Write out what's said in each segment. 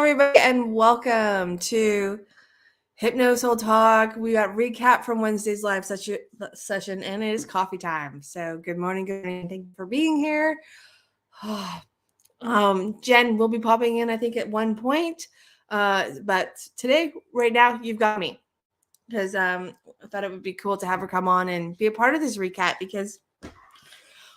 everybody, and welcome to Hypno Soul Talk. We got recap from Wednesday's live session, and it is coffee time. So, good morning. Thank you for being here. Jen will be popping in, I think, at one point. But today, right now, you've got me because I thought it would be cool to have her come on and be a part of this recap because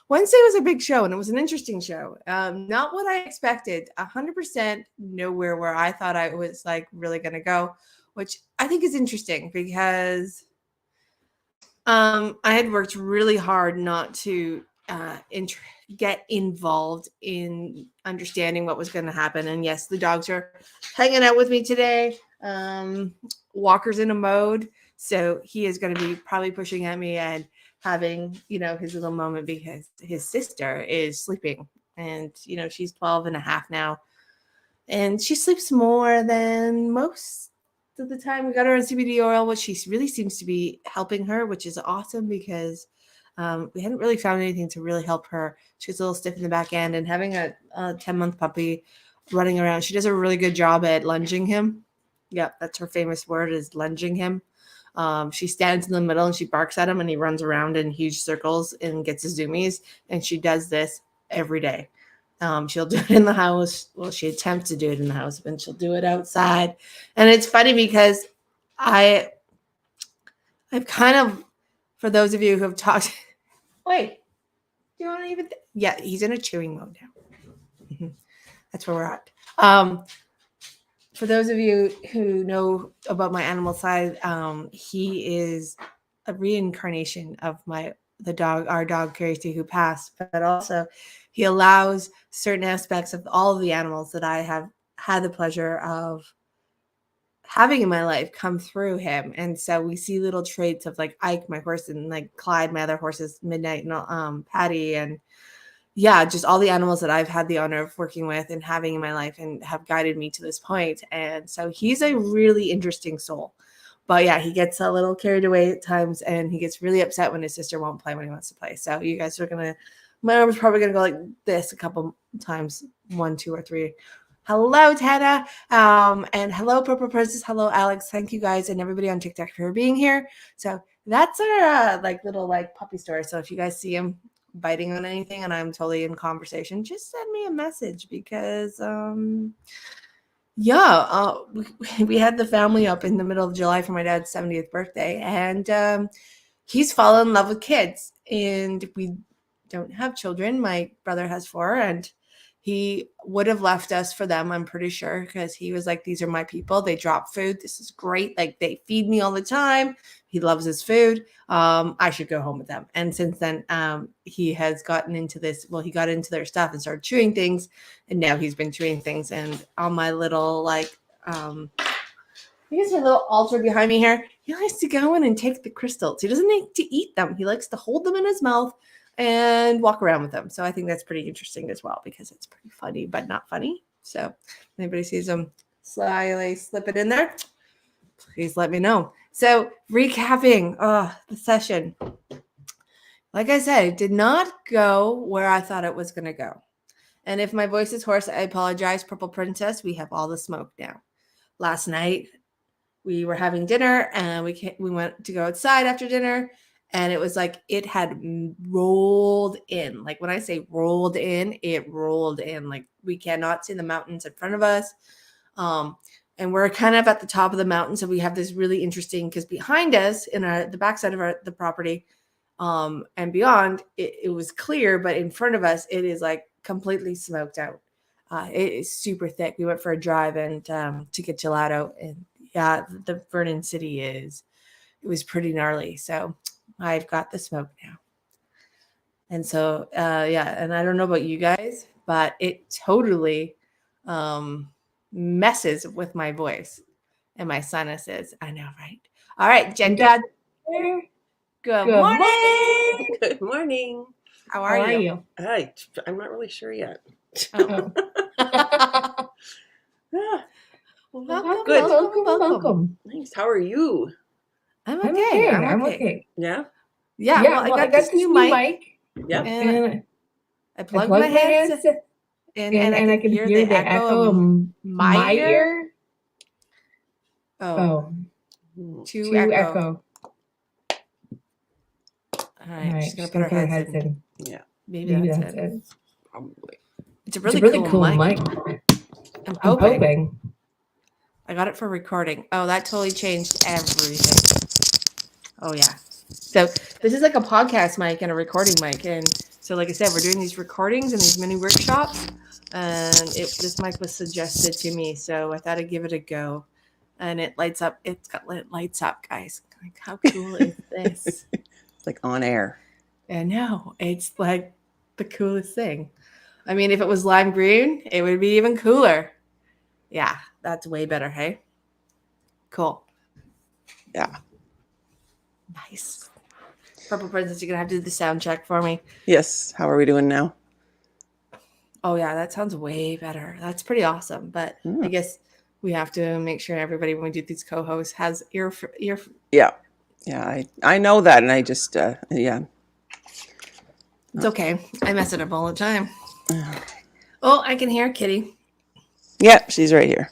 Wednesday was a big show and it was an interesting show. Not what I expected. 100% nowhere where I thought I was like really going to go, which I think is interesting because I had worked really hard not to get involved in understanding what was going to happen. And yes, the dogs are hanging out with me today. Walker's in a mode, so he is going to be probably pushing at me and having, his little moment because his sister is sleeping and, she's 12 and a half now and she sleeps more than most of the time. We got her on CBD oil, which she really seems to be helping her, which is awesome because we hadn't really found anything to really help her. She was a little stiff in the back end and having a 10-month puppy running around. She does a really good job at lunging him. Yeah, that's her famous word is lunging him. She stands in the middle and she barks at him and he runs around in huge circles and gets his zoomies. And she does this every day. She'll do it in the house. Well, she attempts to do it in the house, but she'll do it outside. And it's funny because I've kind of, for those of you who have talked, wait, do you want to even? Yeah, he's in a chewing mode now. That's where we're at. For those of you who know about my animal side, he is a reincarnation of our dog Casey, who passed, but also he allows certain aspects of all of the animals that I have had the pleasure of having in my life come through him. And so we see little traits of like Ike, my horse, and like Clyde, my other horses, Midnight, and Patty, and yeah, just all the animals that I've had the honor of working with and having in my life and have guided me to this point. And so he's a really interesting soul. But yeah, he gets a little carried away at times and he gets really upset when his sister won't play when he wants to play. So you guys are my arm is probably going to go like this a couple times, 1, 2, or 3. Hello, Tana. And hello, Purple Princess. Hello, Alex. Thank you guys and everybody on TikTok for being here. So that's our little puppy story. So if you guys see him biting on anything and I'm totally in conversation, just send me a message because we had the family up in the middle of July for my dad's 70th birthday and he's fallen in love with kids and we don't have children. My brother has 4 and he would have left us for them, I'm pretty sure, because he was like, these are my people. They drop food. This is great. Like they feed me all the time. He loves his food. I should go home with them. And since then, he has gotten into this. Well, he got into their stuff and started chewing things. And now he's been chewing things. And on my little, I guess my little altar behind me here, he likes to go in and take the crystals. He doesn't like to eat them. He likes to hold them in his mouth and walk around with them. So I think that's pretty interesting as well because it's pretty funny, but not funny. So if anybody sees them slyly slip it in there, please let me know. So recapping the session. Like I said, it did not go where I thought it was going to go. And if my voice is hoarse, I apologize. Purple Princess, we have all the smoke now. Last night, we were having dinner and we went to go outside after dinner. And it was like it had rolled in. Like when I say rolled in, it rolled in. Like we cannot see the mountains in front of us. And we're kind of at the top of the mountain. So we have this really interesting, because behind us in the backside of the property and beyond, it was clear. But in front of us, it is like completely smoked out. It is super thick. We went for a drive and to get gelato. And yeah, the Vernon City it was pretty gnarly. So I've got the smoke now. And so, and I don't know about you guys, but it totally messes with my voice and my sinuses. I know, right? All right, Jen Dad. Good morning. Good morning. How are you? I'm not really sure yet. Oh. Welcome. Thanks. How are you? I'm okay. I'm okay. Yeah? Yeah, well, I got this new mic. Yeah. And I plugged my headset. And I can hear the echo of my ear. Oh, to echo. All right, she's gonna put her heads in. Yeah. Maybe that's it. Probably. It's a really cool mic. I'm hoping. I got it for recording. Oh, that totally changed everything. Oh yeah. So this is like a podcast mic and a recording mic, and so like I said, we're doing these recordings and these mini workshops, and this mic was suggested to me, so I thought I'd give it a go. And it lights up. It lights up, guys. Like, how cool is this? It's like on air. I know. It's like the coolest thing. I mean, if it was lime green, it would be even cooler. Yeah, that's way better, hey? Cool. Yeah. Nice. Purple Princess, you're going to have to do the sound check for me. Yes. How are we doing now? Oh, yeah, that sounds way better. That's pretty awesome. But I guess we have to make sure everybody, when we do these co-hosts, has ear. Yeah. Yeah, I know that, and I just, yeah. It's okay. I mess it up all the time. Oh, I can hear Kitty. Yeah, she's right here.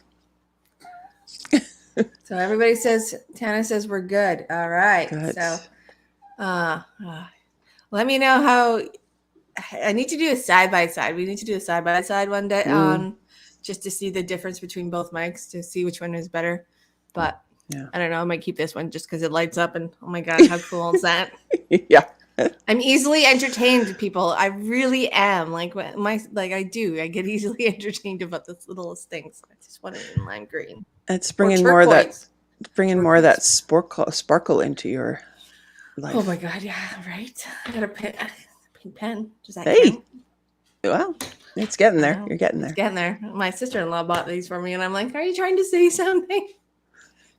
So everybody says, Tana says we're good. All right. Good. So let me know how. I need to do a side-by-side. We need to do a side-by-side one day just to see the difference between both mics, to see which one is better. But yeah. I don't know. I might keep this one just because it lights up, and oh my God, how cool is that? Yeah. I'm easily entertained, people. I really am. I get easily entertained about the littlest things. I just want it in lime green. It's bringing more of that sparkle into your life. Oh my God, yeah, right. I got a pink pen. Does that count? Well, it's getting there. You're getting there. It's getting there. My sister-in-law bought these for me, and I'm like, "Are you trying to say something?"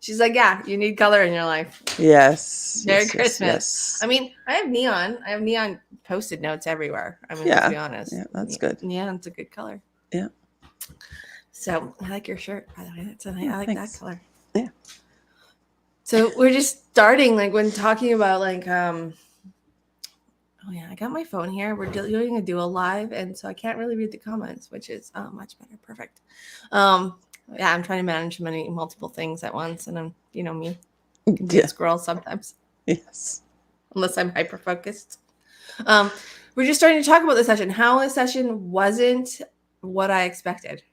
She's like, "Yeah, you need color in your life." Yes. Merry Christmas. Yes. I mean, I have neon Post-it notes everywhere. I mean, let's be honest. Yeah, that's good. Neon's a good color. Yeah. So I like your shirt, by the way. I like that color. Yeah. So we're just starting, like, when talking about, like, oh yeah, I got my phone here. We're doing a dual live, and so I can't really read the comments, which is much better. Perfect. Yeah, I'm trying to manage multiple things at once, and I'm, me, can be a squirrel sometimes. Yes. Unless I'm hyper focused. We're just starting to talk about the session. How the session wasn't what I expected.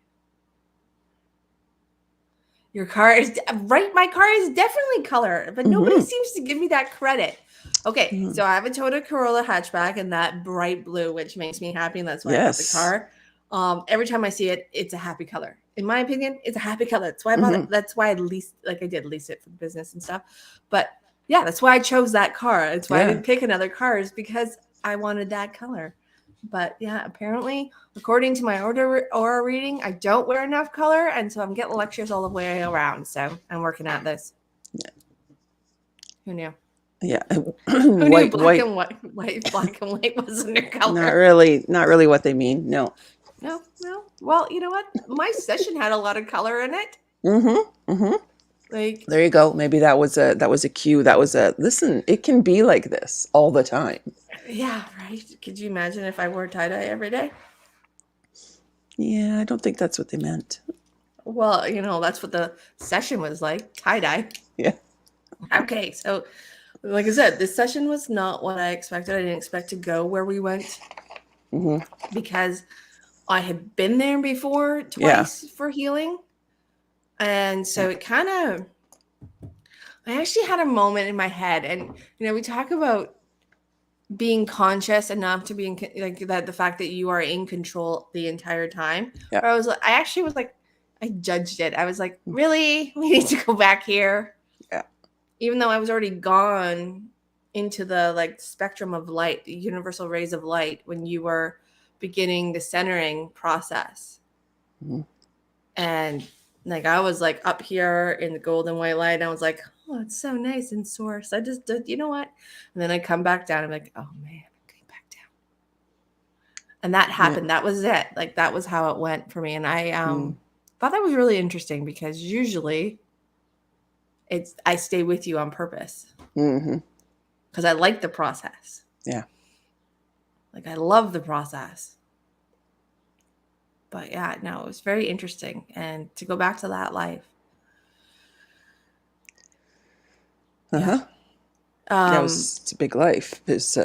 Your car is right. My car is definitely color, but nobody seems to give me that credit. Okay, so I have a Toyota Corolla hatchback and that bright blue, which makes me happy, and that's why I bought the car. Every time I see it, it's a happy color. In my opinion, it's a happy color. That's why I bought it. That's why I leased it for the business and stuff. But yeah, that's why I chose that car. That's why I didn't pick another car, is because I wanted that color. But yeah, apparently, according to my aura reading, I don't wear enough color, and so I'm getting lectures all the way around. So I'm working at this. Yeah. Who knew? Yeah. Who knew black and white wasn't your color? Not really what they mean. No. No. Well, you know what? My session had a lot of color in it. Like, there you go. Maybe that was a cue. Listen, it can be like this all the time. Yeah, right. Could you imagine if I wore tie-dye every day? Yeah, I don't think that's what they meant. Well, that's what the session was like, tie-dye. Yeah. Okay, so like I said, this session was not what I expected. I didn't expect to go where we went because I had been there before twice for healing. And so it kind of, I actually had a moment in my head, and, we talk about being conscious enough to be the fact that you are in control the entire time. Yeah. I judged it. I was like, really? We need to go back here. Yeah. Even though I was already gone into the spectrum of light, the universal rays of light, when you were beginning the centering process. And I was up here in the golden white light, and I was like, oh, it's so nice and source. I just did, you know what? And then I come back down. I'm like, oh man, I'm getting back down. And that happened. That was it. That was how it went for me. And I thought that was really interesting, because usually I stay with you on purpose. Because I like the process. Yeah. I love the process. But yeah, no, it was very interesting. And to go back to that life. Uh-huh. Yeah. It's a big life. It's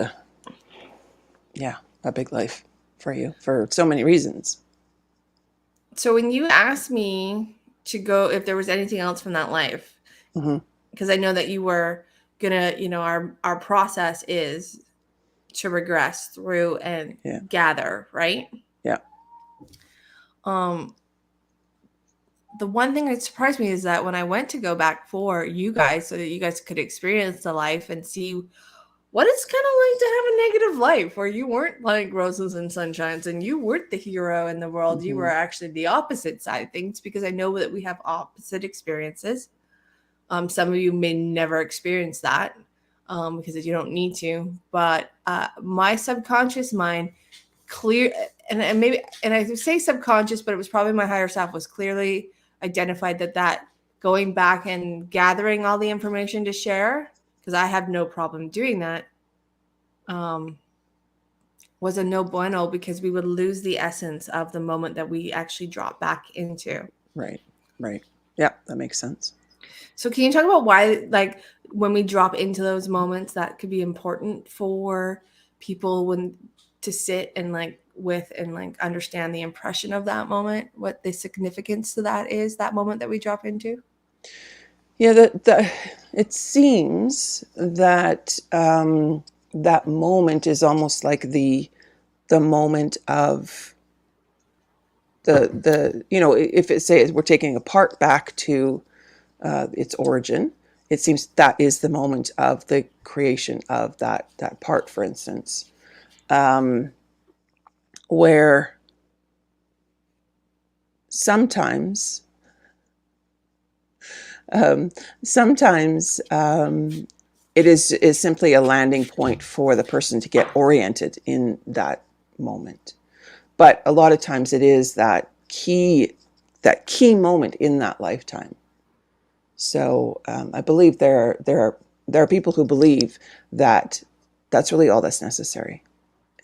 yeah, a big life for you for so many reasons. So when you asked me to go, if there was anything else from that life, because I know that you were gonna, our process is to regress through and gather, right? Yeah. The one thing that surprised me is that when I went to go back for you guys, so that you guys could experience the life and see what it's kind of like to have a negative life where you weren't like roses and sunshines and you weren't the hero in the world. You were actually the opposite side of things, because I know that we have opposite experiences. Some of you may never experience that because you don't need to. But my subconscious mind clear, and maybe, and I say subconscious, but it was probably my higher self, was clearly identified that going back and gathering all the information to share, because I have no problem doing that, was a no bueno, because we would lose the essence of the moment that we actually drop back into. Right. Yeah, that makes sense. So can you talk about why, like, when we drop into those moments, that could be important for people when to sit and like with and like understand the impression of that moment, what the significance to that is, that moment that we drop into? Yeah, it seems that that moment is almost like the moment of the if it says we're taking a part back to its origin, it seems that is the moment of the creation of that part, for instance, where sometimes it is simply a landing point for the person to get oriented in that moment. But a lot of times it is that key moment in that lifetime. So I believe there are people who believe that that's really all that's necessary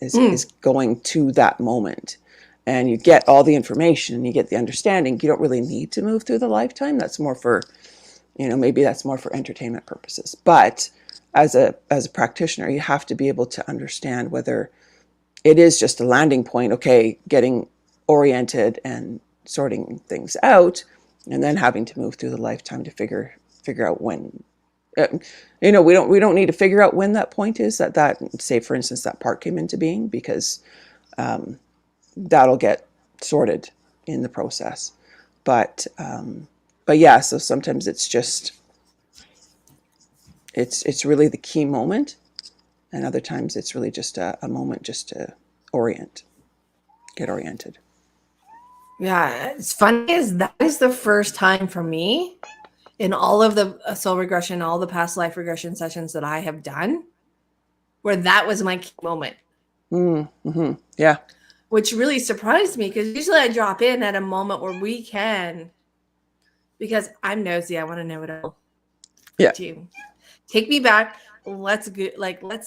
is going to that moment. And you get all the information and you get the understanding. You don't really need to move through the lifetime. That's more for, maybe that's more for entertainment purposes. But as a practitioner, you have to be able to understand whether it is just a landing point, okay, getting oriented and sorting things out, and then having to move through the lifetime to figure out when. We don't need to figure out when that point is that say, for instance, that part came into being, because that'll get sorted in the process. But yeah, so sometimes it's just it's really the key moment, and other times it's really just a moment just to get oriented. Yeah, it's funny, is that is the first time for me in all of the soul regression, all the past life regression sessions that I have done, where that was my key moment. Yeah. Which really surprised me, because usually I drop in at a moment where we can, because I'm nosy, I want to know it all. Yeah. Too. Take me back. Let's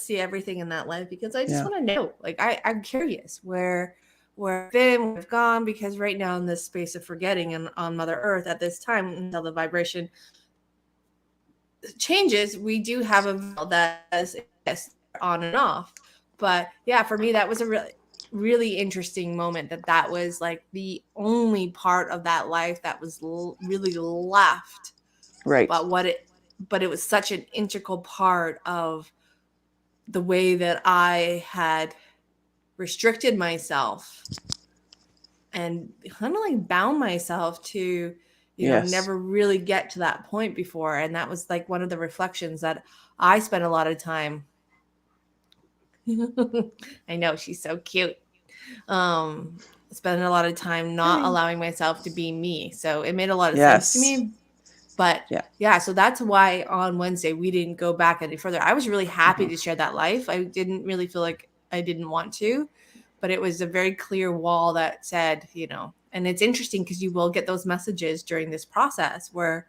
see everything in that life, because I just want to know. Like I'm curious where I've been, where I've gone, because right now in this space of forgetting and on Mother Earth at this time, until the vibration changes, we do have a veil that is on and off. But yeah, for me, that was a really interesting moment, that was like the only part of that life that was really left. Right. But it was such an integral part of the way that I had restricted myself and kind of like bound myself to, never really get to that point before. And that was like one of the reflections that I spent a lot of time. I know, she's so cute. Spending a lot of time not allowing myself to be me. So it made a lot of sense to me. But yeah, so that's why on Wednesday we didn't go back any further. I was really happy to share that life. I didn't really feel like I didn't want to, but it was a very clear wall that said, and it's interesting because you will get those messages during this process where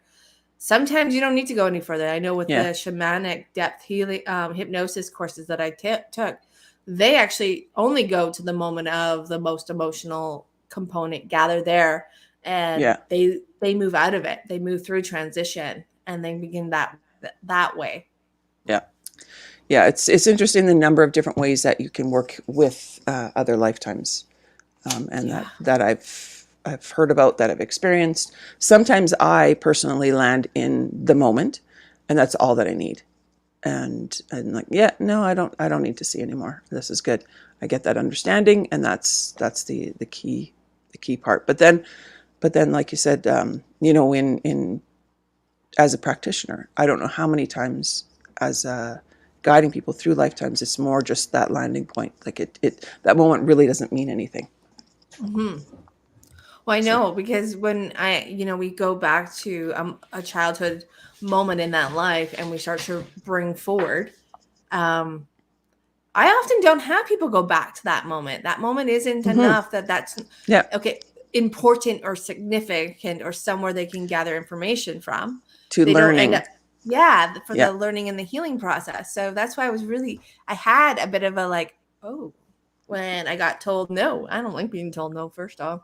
sometimes you don't need to go any further. I know with the shamanic depth healing hypnosis courses that I took, they actually only go to the moment of the most emotional component gather there, and Yeah. they move out of it. They move through transition, and they begin that way. Yeah. Yeah. It's interesting the number of different ways that you can work with other lifetimes, and Yeah. that I've heard about, that I've experienced. Sometimes I personally land in the moment, and that's all that I need. And like, yeah, no, I don't need to see anymore. This is good. I get that understanding, and that's the key part. But then, like you said, in as a practitioner, I don't know how many times as guiding people through lifetimes, it's more just that landing point. Like it that moment really doesn't mean anything. Mm-hmm. Well, I know because when we go back to a childhood moment in that life and we start to bring forward, um, I often don't have people go back to that moment. That moment isn't Mm-hmm. enough that's Yeah. okay, important or significant or somewhere they can gather information from. To They don't end learning. up, yeah, for Yeah. the learning and the healing process. So that's why I had a bit of a like, oh, when I got told no. I don't like being told no, first off.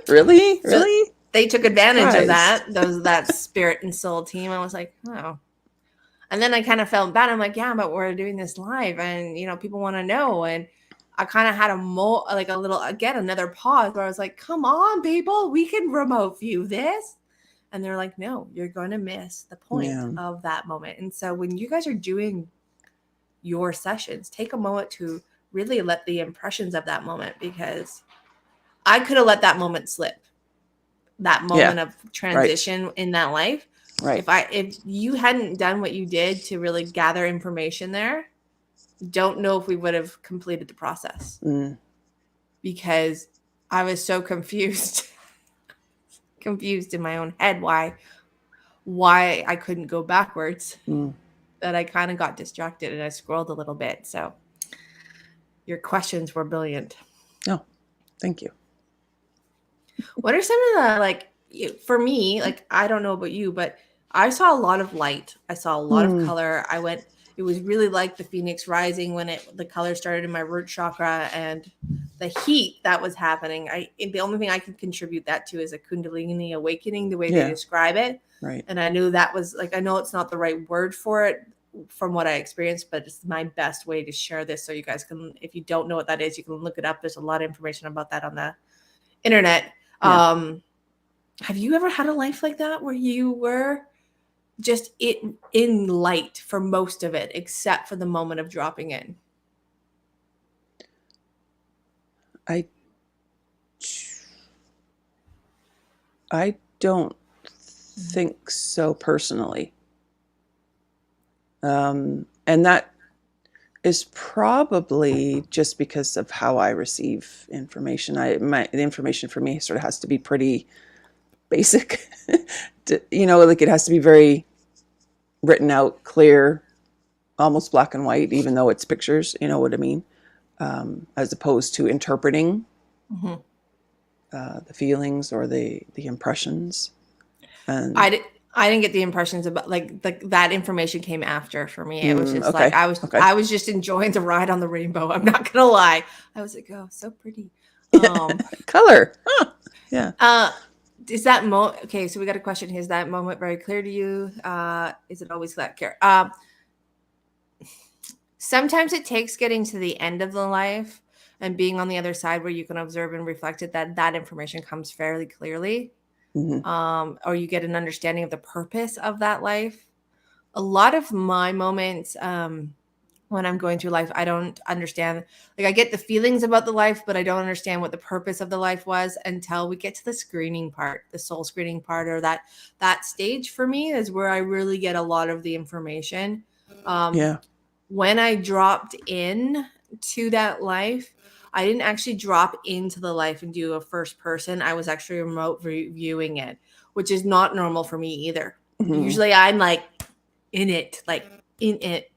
Really? So Really? they took advantage of Surprised. that spirit and soul team. I was like, oh. And then I kind of felt bad. I'm like, yeah, but we're doing this live, and people want to know. And I kind of had a little, again, another pause where I was like, come on, people, we can remote view this. And they're like, no, you're going to miss the point Yeah. of that moment. And so when you guys are doing your sessions, take a moment to really let the impressions of that moment, because I could have let that moment slip, that Yeah. moment of Right. transition in that life. Right. If you hadn't done what you did to really gather information there, don't know if we would have completed the process, Mm. because I was so confused confused in my own head why I couldn't go backwards, Mm. that I kind of got distracted and I scrolled a little bit. So your questions were brilliant. Oh, thank you. What are some of the, like, for me, like, I don't know about you, but I saw a lot of light. I saw a lot of Mm. color. It was really like the Phoenix rising when the color started in my root chakra, and the heat that was happening. The only thing I can contribute that to is a Kundalini awakening, the way they Yeah. describe it. Right. And I knew that was like, I know it's not the right word for it from what I experienced, but it's my best way to share this. So you guys can, if you don't know what that is, you can look it up. There's a lot of information about that on the internet. Yeah. Have you ever had a life like that where you were just in light for most of it, except for the moment of dropping in? I don't think so personally. And that is probably just because of how I receive information. The information for me sort of has to be pretty basic. Like it has to be very written out, clear, almost black and white, even though it's pictures. You know what I mean? As opposed to interpreting Mm-hmm. the feelings or the impressions. And I didn't get the impressions about like that information came after for me. It was just like okay, okay. I was just enjoying the ride on the rainbow. I'm not gonna lie. I was like, oh, so pretty. Color, huh. Yeah. Is that okay? So we got a question. Is that moment very clear to you? Is it always that clear? Sometimes it takes getting to the end of the life and being on the other side where you can observe and reflect it, that information comes fairly clearly. Mm-hmm. Or you get an understanding of the purpose of that life. A lot of my moments, when I'm going through life, I don't understand. Like, I get the feelings about the life, but I don't understand what the purpose of the life was until we get to the screening part, the soul screening part, or that stage for me is where I really get a lot of the information. Yeah. When I dropped in to that life, I didn't actually drop into the life and do a first person. I was actually remote viewing it, which is not normal for me either. Mm-hmm. Usually I'm like in it,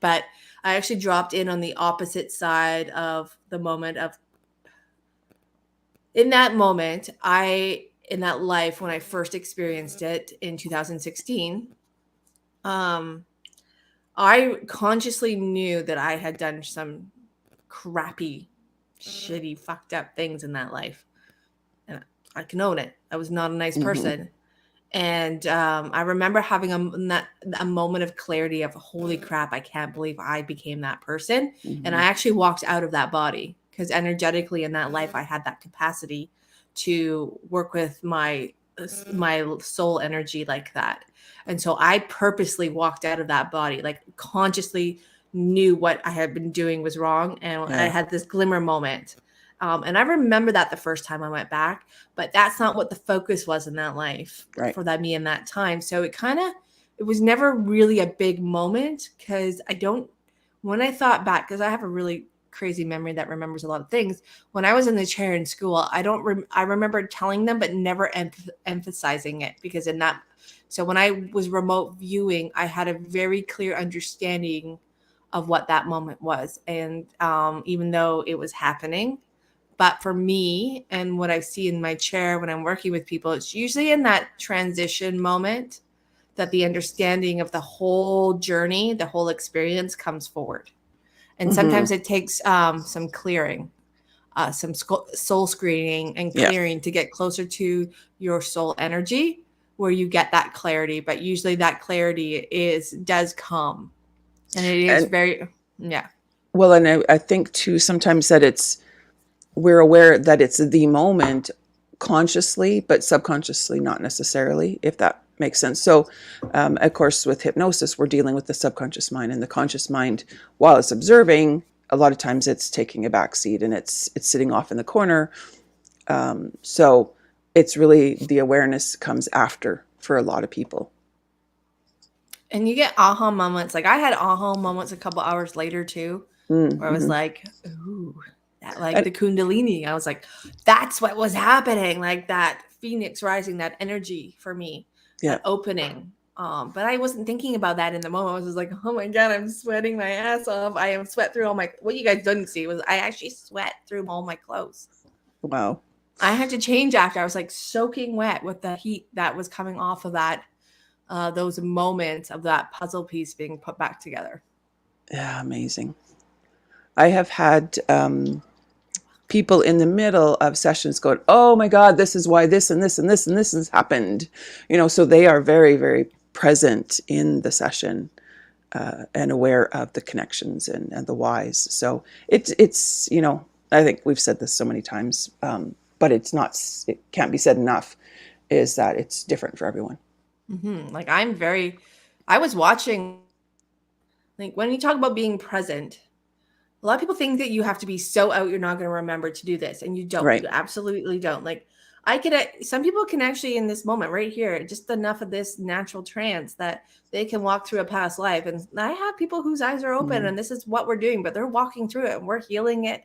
but I actually dropped in on the opposite side of the moment of, in that moment, in that life, when I first experienced it in 2016, I consciously knew that I had done some crappy, shitty, fucked up things in that life. and I can own it. I was not a nice Mm-hmm. person. And I remember having a moment of clarity of, holy crap, I can't believe I became that person. Mm-hmm. And I actually walked out of that body, because energetically in that life, I had that capacity to work with my soul energy like that. And so I purposely walked out of that body, like consciously knew what I had been doing was wrong. And I had this glimmer moment. And I remember that the first time I went back, but that's not what the focus was in that life for that me in that time. So it was never really a big moment, because when I thought back, because I have a really crazy memory that remembers a lot of things. When I was in the chair in school, I remember telling them, but never emphasizing it, because so when I was remote viewing, I had a very clear understanding of what that moment was. And even though it was happening, but for me, and what I see in my chair when I'm working with people, it's usually in that transition moment that the understanding of the whole journey, the whole experience comes forward. And sometimes it takes some clearing, some soul screening and clearing to get closer to your soul energy, where you get that clarity. But usually that clarity does come. And it is very, yeah. Well, and I think too, sometimes that we're aware that it's the moment consciously, but subconsciously not necessarily, if that makes sense. So, of course, with hypnosis, we're dealing with the subconscious mind, and the conscious mind, while it's observing, a lot of times it's taking a back seat and it's sitting off in the corner. So it's really the awareness comes after for a lot of people. And you get aha moments. Like I had aha moments a couple hours later too, where I was like, ooh, that, like the Kundalini. I was like, that's what was happening. Like that Phoenix rising, that energy for me, that opening. But I wasn't thinking about that in the moment. I was just like, oh my God, I'm sweating my ass off. I am sweat through what you guys didn't see was I actually sweat through all my clothes. Wow. I had to change after. I was like soaking wet with the heat that was coming off of that, those moments of that puzzle piece being put back together. Yeah, amazing. I have had people in the middle of sessions going, oh my God, this is why this and this and this and this has happened. So they are very, very present in the session and aware of the connections and the whys. So it's I think we've said this so many times, but it can't be said enough, is that it's different for everyone. Mm-hmm. Like I was watching, like when you talk about being present, a lot of people think that you have to be so out, you're not going to remember to do this. And you don't. Right. You absolutely don't. Like some people can actually in this moment right here, just enough of this natural trance that they can walk through a past life. And I have people whose eyes are open and this is what we're doing, but they're walking through it and we're healing it.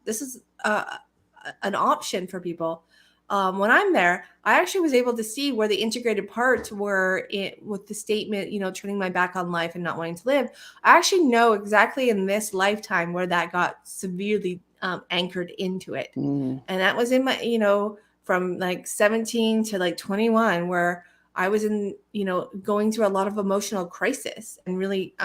This is an option for people. When I'm there, I actually was able to see where the integrated parts were with the statement, turning my back on life and not wanting to live. I actually know exactly in this lifetime where that got severely anchored into it. And that was in my, from like 17 to like 21, where I was in, going through a lot of emotional crisis and really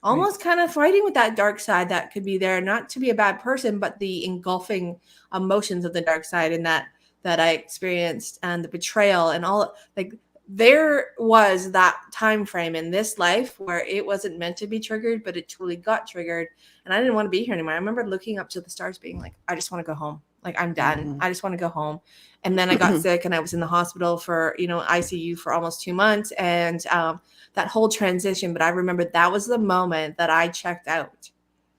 almost kind of fighting with that dark side that could be there, not to be a bad person, but the engulfing emotions of the dark side and that I experienced and the betrayal and all. Like there was that time frame in this life where it wasn't meant to be triggered, but it truly got triggered. And I didn't want to be here anymore. I remember looking up to the stars being like, I just want to go home. Like I'm done. I just want to go home. And then I got sick and I was in the hospital for, ICU for almost 2 months. And that whole transition. But I remember that was the moment that I checked out.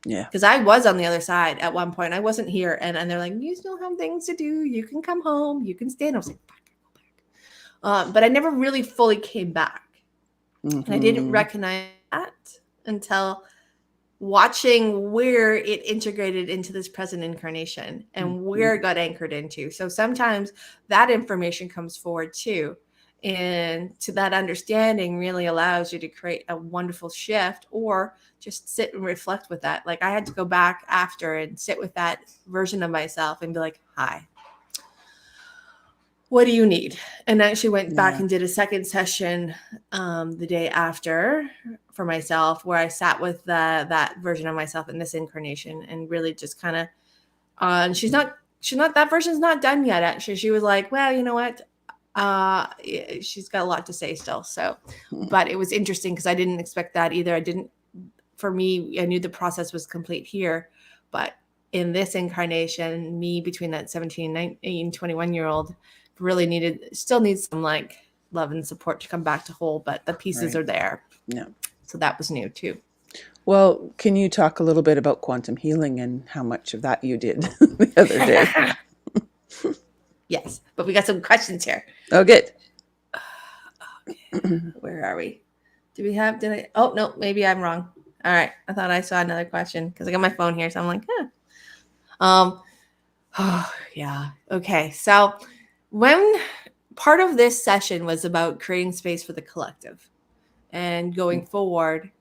Yeah. Because I was on the other side at one point. I wasn't here. And they're like, you still have things to do. You can come home. You can stay. And I was like, fuck, I go back. But I never really fully came back. And I didn't recognize that until watching where it integrated into this present incarnation and where it got anchored into. So sometimes that information comes forward too. And to that understanding really allows you to create a wonderful shift or just sit and reflect with that. Like I had to go back after and sit with that version of myself and be like, hi, what do you need? And I actually went back and did a second session the day after for myself, where I sat with that version of myself in this incarnation and really just kind of, and she's not that version's not done yet. Actually, she was like, well, you know what? She's got a lot to say still. So, but it was interesting because I didn't expect that either. For me, I knew the process was complete here, but in this incarnation, me between that 17, 19, 21-year-old really still needs some like love and support to come back to whole, but the pieces are there. Yeah. So that was new too. Well, can you talk a little bit about quantum healing and how much of that you did the other day? Yes, but we got some questions here. Oh, good. Okay. Where are we? Oh, no, maybe I'm wrong. All right. I thought I saw another question because I got my phone here. So I'm like, oh, yeah. Okay. So when part of this session was about creating space for the collective and going forward,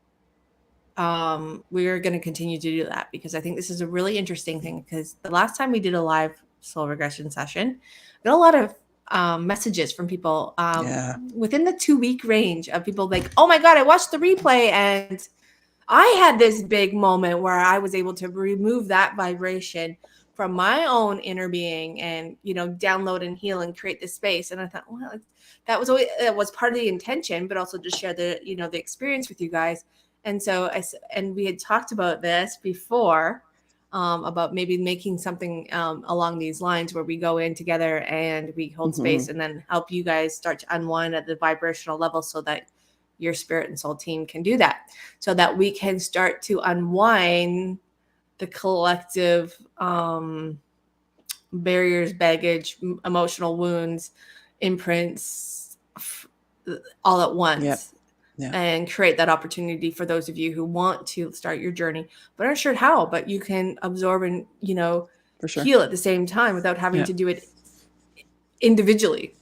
we're going to continue to do that because I think this is a really interesting thing because the last time we did a live soul regression session, I got a lot of messages from people within the 2-week range of people like, oh my God, I watched the replay and I had this big moment where I was able to remove that vibration from my own inner being and, download and heal and create this space. And I thought, well, that was part of the intention, but also to share the experience with you guys. And so we had talked about this before, about maybe making something along these lines where we go in together and we hold space and then help you guys start to unwind at the vibrational level so that your spirit and soul team can do that, so that we can start to unwind the collective barriers, baggage, emotional wounds, imprints, all at once. Yep. Yeah. And create that opportunity for those of you who want to start your journey, but aren't sure how, but you can absorb and, for sure, heal at the same time without having to do it individually.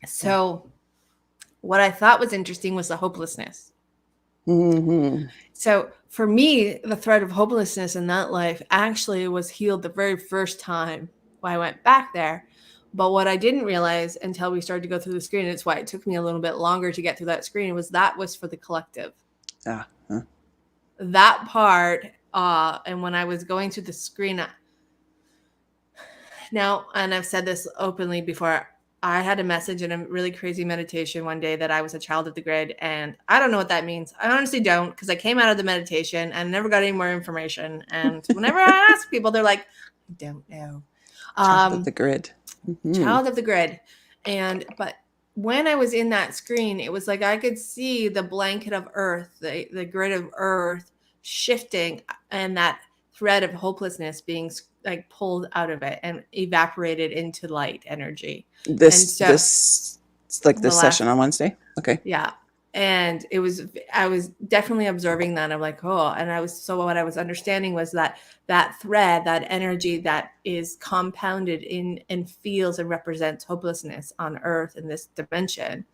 So what I thought was interesting was the hopelessness. So for me, the thread of hopelessness in that life actually was healed the very first time I went back there. But what I didn't realize until we started to go through the screen, and it's why it took me a little bit longer to get through that screen, was for the collective. That part, and when I was going through the screen, now, and I've said this openly before, I had a message in a really crazy meditation one day that I was a child of the grid, and I don't know what that means. I honestly don't, because I came out of the meditation and never got any more information. And whenever I ask people, they're like, I don't know. Child of the grid. Child of the grid. But when I was in that screen, it was like I could see the blanket of earth, the grid of earth shifting, and that thread of hopelessness being like pulled out of it and evaporated into light energy. This like this session on Wednesday. Okay. Yeah. And I was definitely observing that. I'm like, oh, and what I was understanding was that thread, that energy that is compounded in and feels and represents hopelessness on earth in this dimension,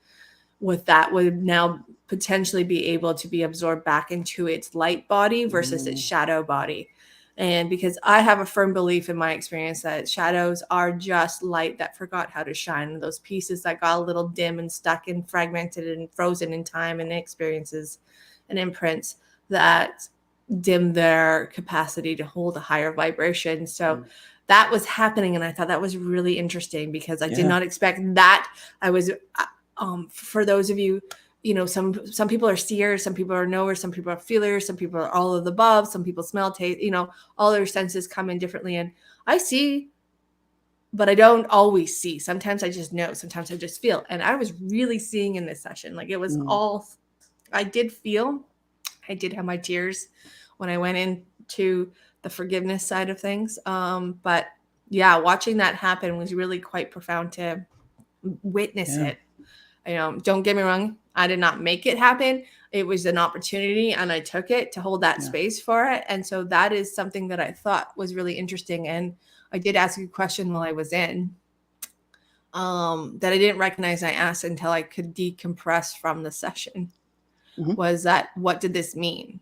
with that would now potentially be able to be absorbed back into its light body versus its shadow body. And because I have a firm belief in my experience that shadows are just light that forgot how to shine. Those pieces that got a little dim and stuck and fragmented and frozen in time and experiences and imprints that dim their capacity to hold a higher vibration. So that was happening. And I thought that was really interesting because I did not expect that. I was, for those of you, some people are seers, some people are knowers, some people are feelers, some people are all of the above, some people smell, taste, all their senses come in differently. And I see, but I don't always see. Sometimes I just know, sometimes I just feel. And I was really seeing in this session, like it was I did feel, I did have my tears when I went into the forgiveness side of things. But yeah, watching that happen was really quite profound to witness it. Don't get me wrong. I did not make it happen. It was an opportunity and I took it to hold that space for it. And so that is something that I thought was really interesting. And I did ask a question while I was in that I didn't recognize I asked until I could decompress from the session. Was that, what did this mean?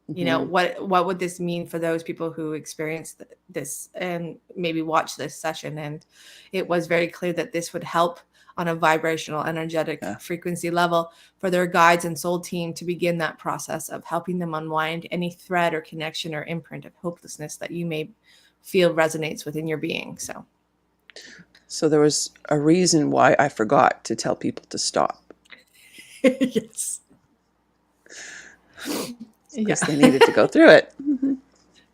What would this mean for those people who experienced this and maybe watch this session? And it was very clear that this would help on a vibrational, energetic frequency level for their guides and soul team to begin that process of helping them unwind any thread or connection or imprint of hopelessness that you may feel resonates within your being. So there was a reason why I forgot to tell people to stop. Yes. Because they needed to go through it.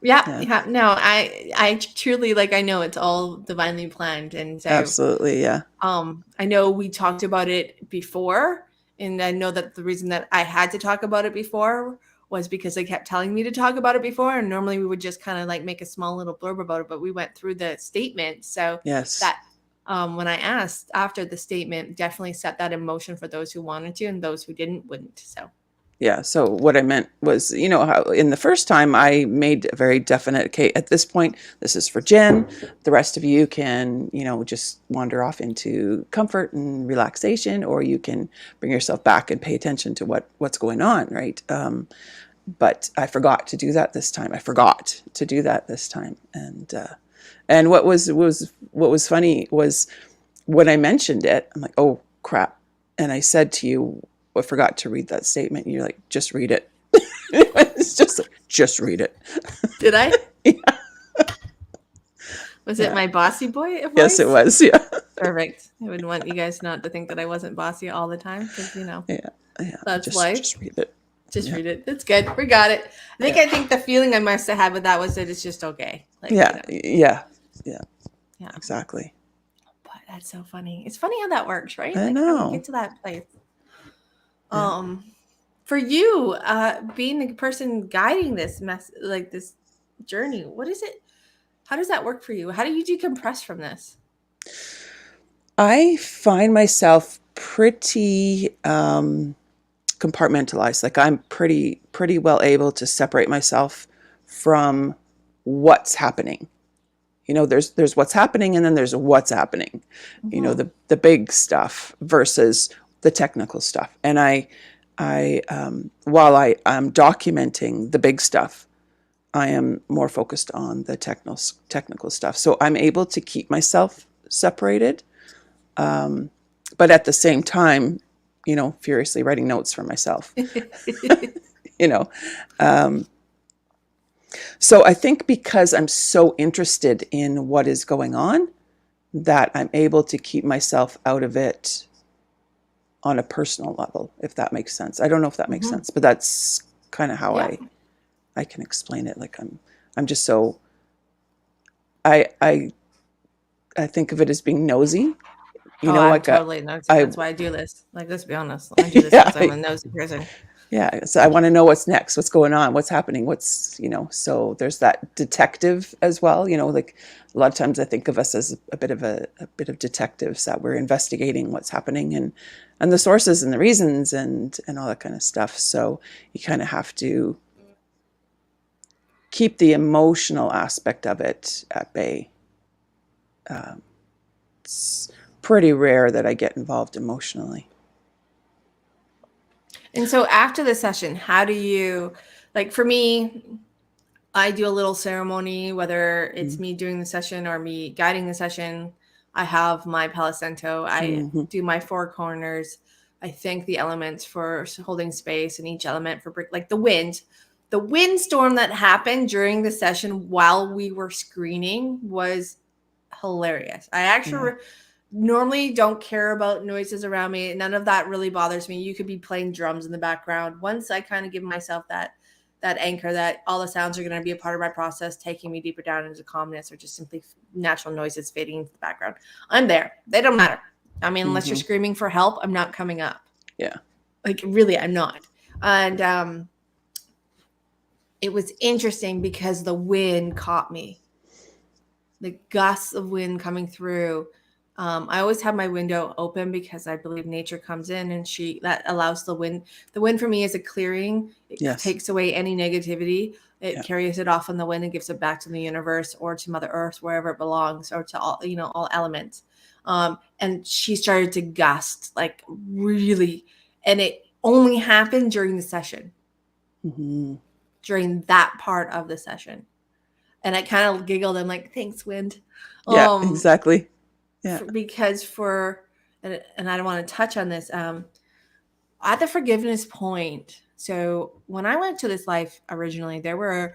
Yeah. No, I truly, like, I know it's all divinely planned. And so, Absolutely. Yeah. I know we talked about it before, and I know that the reason that I had to talk about it before was because they kept telling me to talk about it before. And normally we would just kind of like make a small little blurb about it, but we went through the statement. So Yes. that, when I asked after the statement, definitely set that in motion for those who wanted to, and those who didn't wouldn't. So Yeah. So what I meant was, how in the first time I made a very definite, okay, at this point, this is for Jen. The rest of you can, just wander off into comfort and relaxation, or you can bring yourself back and pay attention to what's going on. Right. But I forgot to do that this time. And what was funny was when I mentioned it, I'm like, oh crap. And I said to you, I forgot to read that statement. And you're like, just read it. It's just read it. did I? Yeah. Was it my bossy boy voice? Yes, it was. Yeah. Perfect. I would want you guys not to think that I wasn't bossy all the time, because Yeah. that's life. Just read it. Just read it. It's good. We got it. I think the feeling I must have had with that was that it's just okay. Like, Yeah. Exactly. But that's so funny. It's funny how that works, right? I Like know. how we get to that place. For you, being the person guiding this this journey, what is it? How does that work for you? How do you decompress from this? I find myself pretty compartmentalized. Like I'm pretty well able to separate myself from what's happening. There's what's happening, and then there's what's happening. The big stuff versus the technical stuff. And I while I am documenting the big stuff, I am more focused on the technical stuff. So I'm able to keep myself separated, but at the same time, furiously writing notes for myself. So I think because I'm so interested in what is going on, that I'm able to keep myself out of it on a personal level, if that makes sense. I don't know if that makes sense, but that's kind of how I can explain it. Like I'm just so, I think of it as being nosy. I'm totally nosy. That's why I do this. Like, let's be honest. I do this because I'm a nosy person. Yeah. So I want to know what's next, what's going on, what's happening, so there's that detective as well. Like a lot of times I think of us as a bit of detectives, that we're investigating what's happening and the sources and the reasons and all that kind of stuff. So you kind of have to keep the emotional aspect of it at bay. It's pretty rare that I get involved emotionally. And so after the session, how do you, like, for me, I do a little ceremony, whether it's me doing the session or me guiding the session. I have my Palo Santo. I do my 4 corners. I thank the elements for holding space, and each element for like the windstorm that happened during the session while we were screening was hilarious. I actually normally don't care about noises around me. None of that really bothers me. You could be playing drums in the background. Once I kind of give myself that anchor that all the sounds are going to be a part of my process, taking me deeper down into calmness, or just simply natural noises fading into the background, I'm there. They don't matter. I mean, unless you're screaming for help, I'm not coming up. Yeah. Like, really, I'm not. And it was interesting because the wind caught me. The gusts of wind coming through. I always have my window open because I believe nature comes in and that allows the wind. The wind for me is a clearing. It takes away any negativity. It carries it off on the wind and gives it back to the universe or to Mother Earth, wherever it belongs, or to all elements. And she started to gust, like, really, and it only happened during the session, during that part of the session. And I kind of giggled. I'm like, thanks, wind. Yeah, exactly. Yeah. Because and I don't want to touch on this, at the forgiveness point. So when I went to this life originally, there were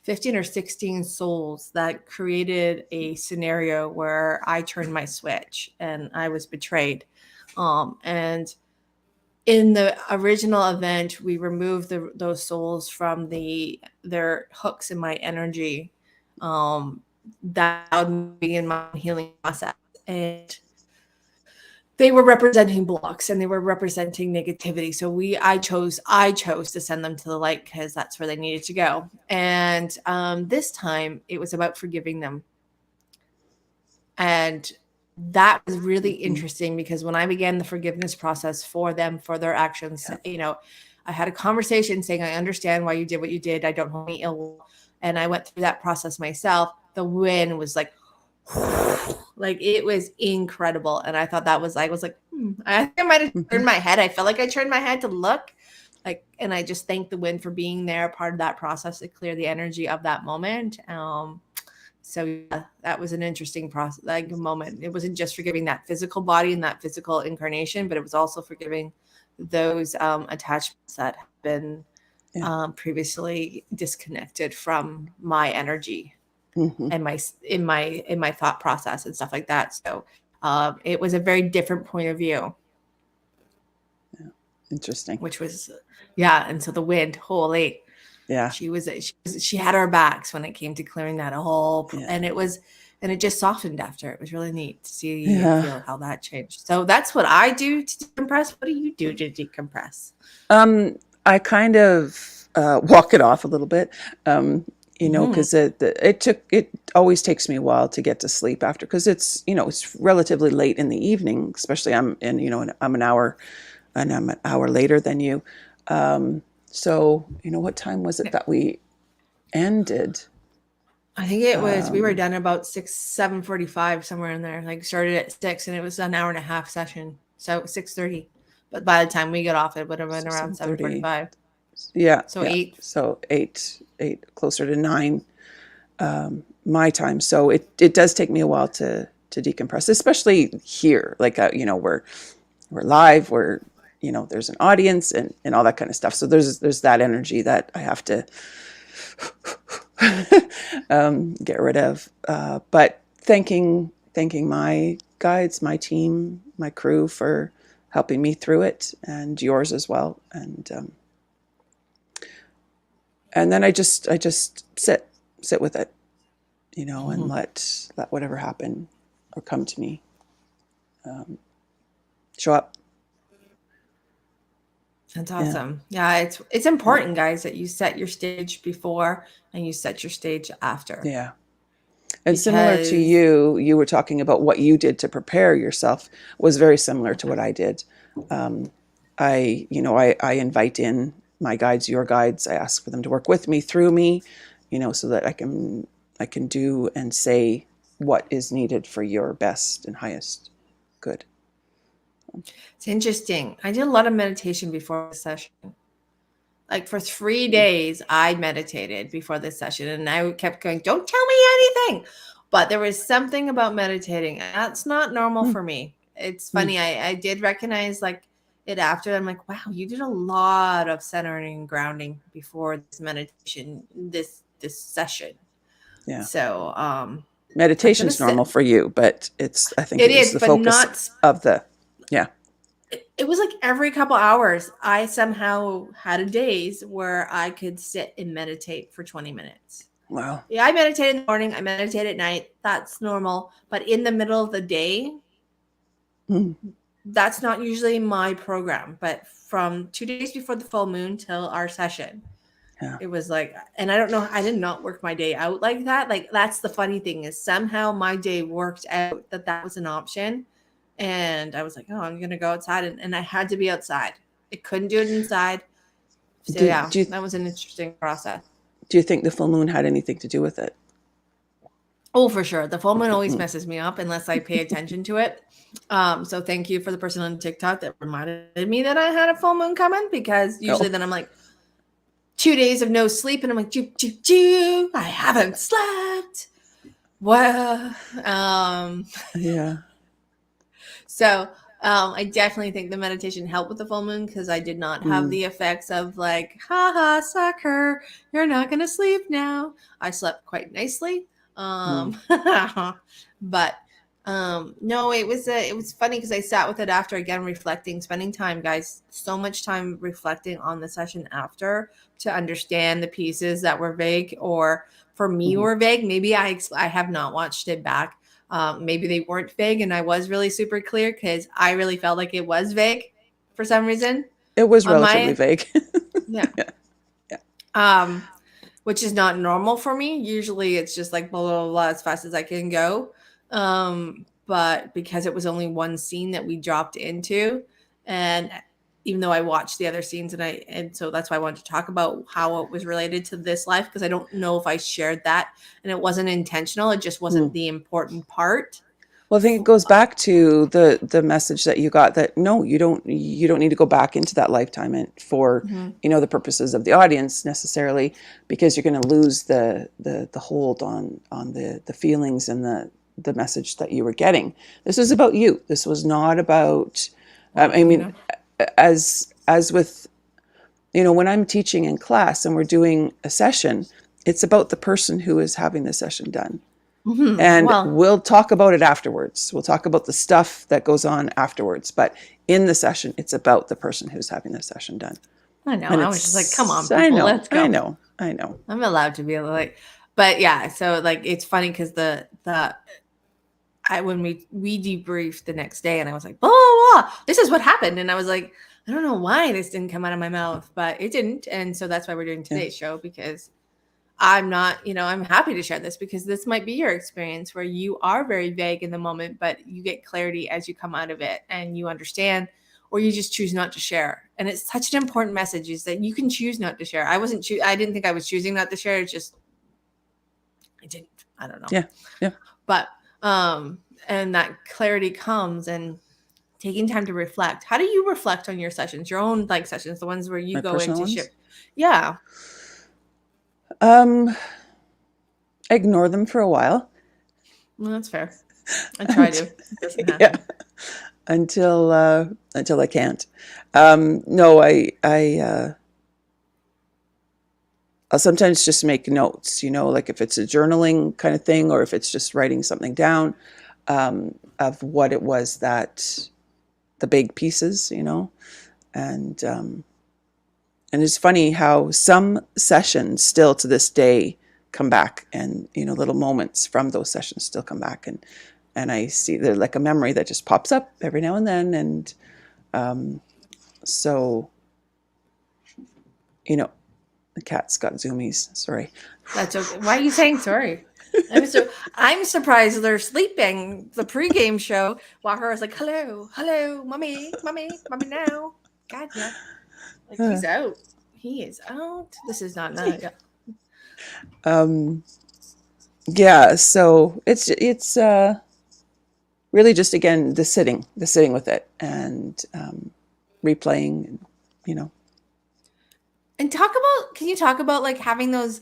15 or 16 souls that created a scenario where I turned my switch and I was betrayed. And in the original event, we removed those souls from their hooks in my energy. That would be in my healing process. And they were representing blocks and they were representing negativity. So I chose to send them to the light because that's where they needed to go. And this time it was about forgiving them. And that was really interesting because when I began the forgiveness process for them, for their actions, I had a conversation saying, I understand why you did what you did. I don't hold any ill will. And I went through that process myself. The win was like it was incredible. And I thought that was, I was like, I think I might have turned my head. I felt like I turned my head to look and I just thanked the wind for being there, part of that process to clear the energy of that moment. So yeah, that was an interesting process, like a moment. It wasn't just forgiving that physical body and that physical incarnation, but it was also forgiving those attachments that have been previously disconnected from my energy. And in my thought process and stuff like that. So it was a very different point of view. Yeah. Interesting. Which was, and so the wind, holy, she had our backs when it came to clearing that whole, and it just softened after. It was really neat to see and feel how that changed. So that's what I do to decompress. What do you do to decompress? I kind of walk it off a little bit. Because it always takes me a while to get to sleep after, because it's relatively late in the evening, especially I'm an hour later than you. So what time was it that we ended? I think it was, we were done about 7:45, somewhere in there, like started at 6 and it was an hour and a half session. So 6:30, but by the time we got off, it would have been around 7:45. Yeah. So 8. So 8, closer to 9, my time. So it does take me a while to decompress, especially here. Like, we're live, there's an audience and all that kind of stuff. So there's that energy that I have to get rid of. But thanking my guides, my team, my crew for helping me through it, and yours as well. And then I just sit with it, and let whatever happen or come to me show up. That's awesome. Yeah, it's important, guys, that you set your stage before and you set your stage after. Yeah. And similar to you were talking about what you did to prepare yourself was very similar to what I did. I invite in my guides, your guides. I ask for them to work with me, through me, so that I can do and say what is needed for your best and highest good. It's interesting. I did a lot of meditation before the session. Like for 3 days, I meditated before this session, and I kept going, don't tell me anything. But there was something about meditating. That's not normal for me. It's funny. I did recognize it after. I'm like, wow, you did a lot of centering and grounding before this meditation, this session. Yeah. So meditation's normal for you, but I think it is the focus of the It was like every couple hours, I somehow had a days where I could sit and meditate for 20 minutes. Wow. Yeah, I meditate in the morning. I meditate at night. That's normal. But in the middle of the day, that's not usually my program. But from 2 days before the full moon till our session, it was like, and I don't know, I did not work my day out like that. Like, that's the funny thing, is somehow my day worked out that was an option. And I was like, oh, I'm going to go outside. And I had to be outside. I couldn't do it inside. So that was an interesting process. Do you think the full moon had anything to do with it? Oh, for sure. The full moon always messes me up unless I pay attention to it. So thank you for the person on TikTok that reminded me that I had a full moon coming, because usually then I'm like 2 days of no sleep and I'm like, I haven't slept. Well, yeah. So I definitely think the meditation helped with the full moon because I did not have Mm, the effects of like, haha, sucker, you're not gonna sleep now. I slept quite nicely. mm, But no, it was funny because I sat with it after, again, reflecting, spending time, guys, so much time reflecting on the session after to understand the pieces that were vague, or for me mhm. were vague. Maybe I have not watched it back. Maybe they weren't vague and I was really super clear because I really felt like it was vague for some reason It was on my relatively end. vague. Yeah. Yeah, yeah. Um, which is not normal for me. Usually it's just like blah, blah, blah, blah as fast as I can go. But because it was only one scene that we dropped into, and even though I watched the other scenes and so that's why I wanted to talk about how it was related to this life, because I don't know if I shared that and it wasn't intentional. It just wasn't Mm. the important part. Well, I think it goes back to the message that you got, that no, you don't need to go back into that lifetime and for Mhm. the purposes of the audience necessarily, because you're going to lose the hold on the feelings and the message that you were getting. This was about you. This was not about. Well, I you mean, know. as with when I'm teaching in class and we're doing a session, it's about the person who is having the session done. And Well, we'll talk about it afterwards. We'll talk about the stuff that goes on afterwards. But in the session, it's about the person who's having the session done. I know. And I was just like, come on, I people, know, let's I go. know, I know. I'm allowed to be like, but yeah. So like, it's funny because the I when we debriefed the next day, and I was like, blah, blah, blah, this is what happened, and I was like, I don't know why this didn't come out of my mouth, but it didn't, and so that's why we're doing Yeah. today's show, because I'm not, I'm happy to share this because this might be your experience where you are very vague in the moment, but you get clarity as you come out of it and you understand, or you just choose not to share. And it's such an important message, is that you can choose not to share. I didn't think I was choosing not to share. It's just, I didn't, I don't know. Yeah. Yeah. But, and that clarity comes and taking time to reflect. How do you reflect on your sessions, your own like sessions, the ones where you My go personal into ones. ship? Yeah, Um, ignore them for a while. well, that's fair. I try to. Unt- It doesn't yeah. happen. Until I can't. No, I'll sometimes just make notes, like if it's a journaling kind of thing, or if it's just writing something down, of what it was, that the big pieces, and it's funny how some sessions still to this day come back, and little moments from those sessions still come back, and I see they're like a memory that just pops up every now and then, and so the cat's got zoomies. Sorry. That's okay. Why are you saying sorry? I'm surprised they're sleeping. The pregame show while her was like, "Hello, hello, mommy, mommy, mommy now." God, yeah, like he's out. He is out. This is not nice. Yeah. Um, yeah, so it's really just, again, the sitting with it, and replaying, you know. And can you talk about like having those,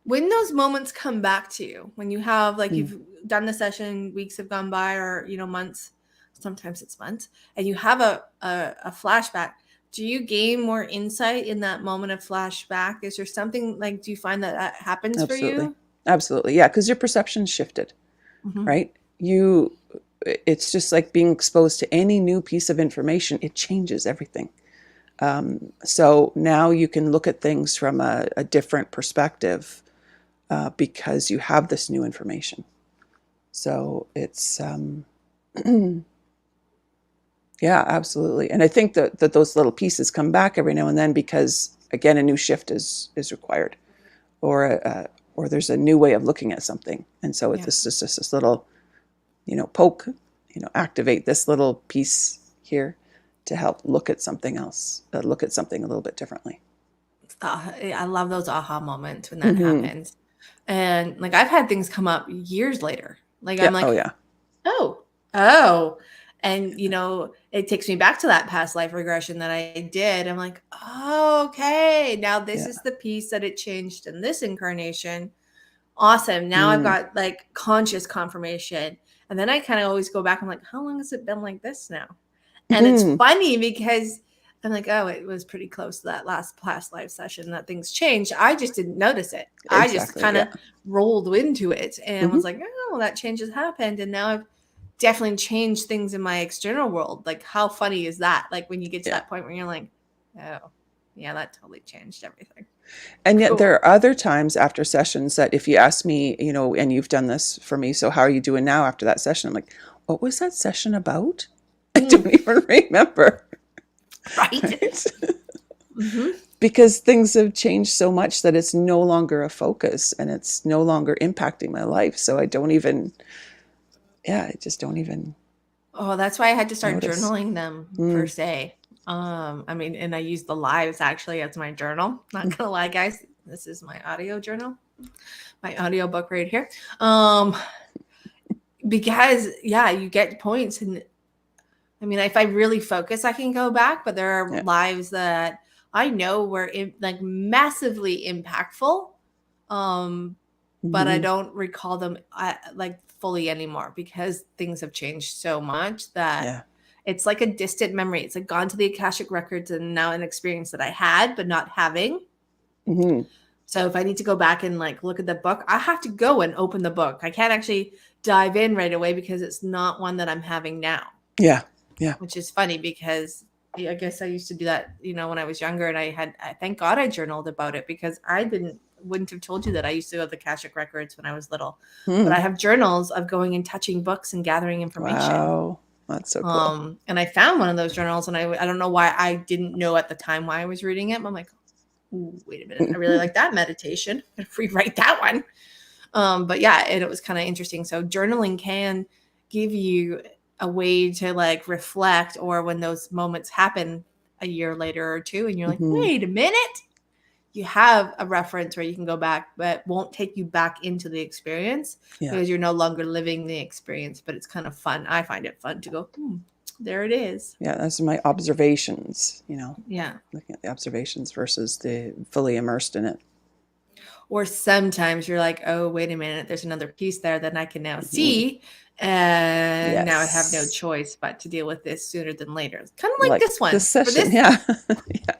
when those moments come back to you, when you have like, Mm. you've done the session, weeks have gone by, or months, sometimes it's months, and you have a flashback. Do you gain more insight in that moment of flashback? Is there something like, do you find that happens for Absolutely, you? absolutely, yeah, because your perception's shifted, Mm-hmm. right? It's just like being exposed to any new piece of information. It changes everything. So now you can look at things from a different perspective, because you have this new information. So it's yeah, absolutely. And I think that those little pieces come back every now and then because, again, a new shift is required, or there's a new way of looking at something, and so it's Yeah. just this little, poke, activate this little piece here to help look at something else, look at something a little bit differently. I love those aha moments when that Hmm. happens. And like, I've had things come up years later. Like, Yeah. I'm Oh like, yeah. oh, oh. And, it takes me back to that past life regression that I did. I'm like, oh, okay. Now this Yeah. is the piece that it changed in this incarnation. Awesome. Now I've Mm. got like conscious confirmation. And then I kind of always go back. I'm like, how long has it been like this now? And it's Mhm. funny because I'm like, oh, it was pretty close to that last past life session that things changed. I just didn't notice it. I just Exactly. kind of Yeah. rolled into it and Hmm. was like, oh, that change has happened. And now I've definitely changed things in my external world. Like, how funny is that? Like, when you get to Yeah. that point where you're like, oh, yeah, that totally changed everything. And yet there Cool. are other times after sessions that if you ask me, and you've done this for me, so how are you doing now after that session? I'm like, what was that session about? I don't Mm, even remember. right. Right? Mm-hmm. Because things have changed so much that it's no longer a focus and it's no longer impacting my life. So I don't even, yeah, I just don't even Oh, that's why I had to start notice. journaling them per Mm. se. I mean, and I use the lives actually as my journal. Not gonna lie, guys. This is my audio journal, my audio book right here. Because yeah, you get points, and I mean, if I really focus, I can go back. But there are Yeah. lives that I know were like massively impactful, um, but I Mm-hmm. don't recall them like fully anymore because things have changed so much that Yeah. it's like a distant memory. It's like gone to the Akashic records and now an experience that I had but not having. Mm-hmm. So if I need to go back and like look at the book, I have to go and open the book. I can't actually dive in right away because it's not one that I'm having now, Yeah. Yeah. which is funny because I guess I used to do that, when I was younger, and I thank God I journaled about it because I wouldn't have told you that I used to go to the Akashic records when I was little, but I Mm. have journals of going and touching books and gathering information. Wow. That's so cool. And I found one of those journals, and I don't know why I didn't know at the time why I was reading it. But I'm like, ooh, wait a minute, I really like that meditation. I'm gonna rewrite that one. But yeah, and it was kind of interesting. So journaling can give you a way to like reflect, or when those moments happen a year later or two, and you're like, Mm-hmm. wait a minute, you have a reference where you can go back, but won't take you back into the experience Yeah. because you're no longer living the experience. But it's kind of fun. I find it fun to go, there it is. Yeah. Those are my observations, Yeah. looking at the observations versus the fully immersed in it. Or sometimes you're like, oh, wait a minute, there's another piece there that I can now Mm-hmm. see. And now I have no Yes. choice but to deal with this sooner than later. Kind of like Like this this one. For session. this, Yeah.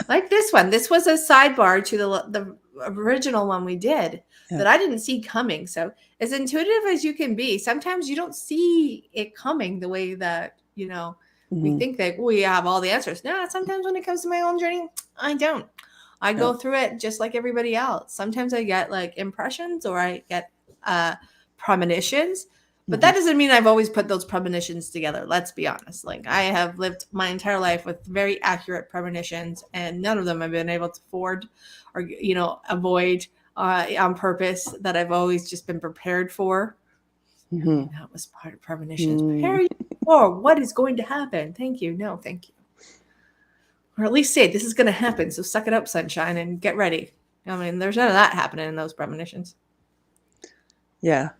like this one. This was a sidebar to the original one we did Yeah. that I didn't see coming. So as intuitive as you can be, sometimes you don't see it coming the way that, we Mm-hmm. think that we have all the answers. No, sometimes when it comes to my own journey, I don't. I go No. through it just like everybody else. Sometimes I get like impressions, or I get uh premonitions, but Mm-hmm. that doesn't mean I've always put those premonitions together. Let's be honest. Like, I have lived my entire life with very accurate premonitions, and none of them I've been able to forward or avoid on purpose. That I've always just been prepared for. I Mm-hmm. mean, that was part of premonitions. Mm. Prepare you for what is going to happen. Thank you. No, thank you. Or at least say this is going to happen. So suck it up, sunshine, and get ready. I mean, there's none of that happening in those premonitions. Yeah.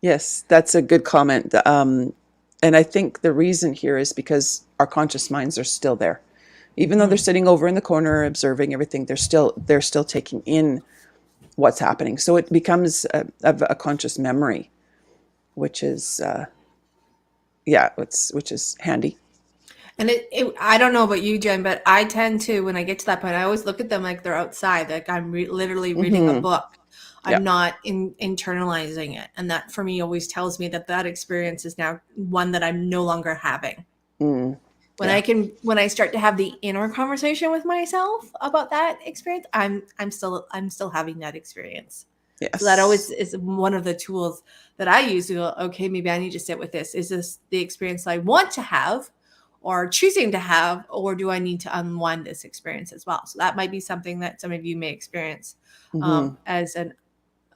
Yes, that's a good comment. And I think the reason here is because our conscious minds are still there. Even though they're sitting over in the corner observing everything, they're still taking in what's happening. So it becomes a conscious memory, which is which is handy. And I don't know about you, Jen, but I tend to, when I get to that point, I always look at them like they're outside, like I'm literally reading a Mm-hmm. book. Yeah. I'm not internalizing it. And that for me always tells me that that experience is now one that I'm no longer having. Mm. When Yeah. when I start to have the inner conversation with myself about that experience, I'm still having that experience. So that always Yes. is one of the tools that I use to go, okay, maybe I need to sit with this. Is this the experience I want to have or choosing to have, or do I need to unwind this experience as well? So that might be something that some of you may experience Mm-hmm. as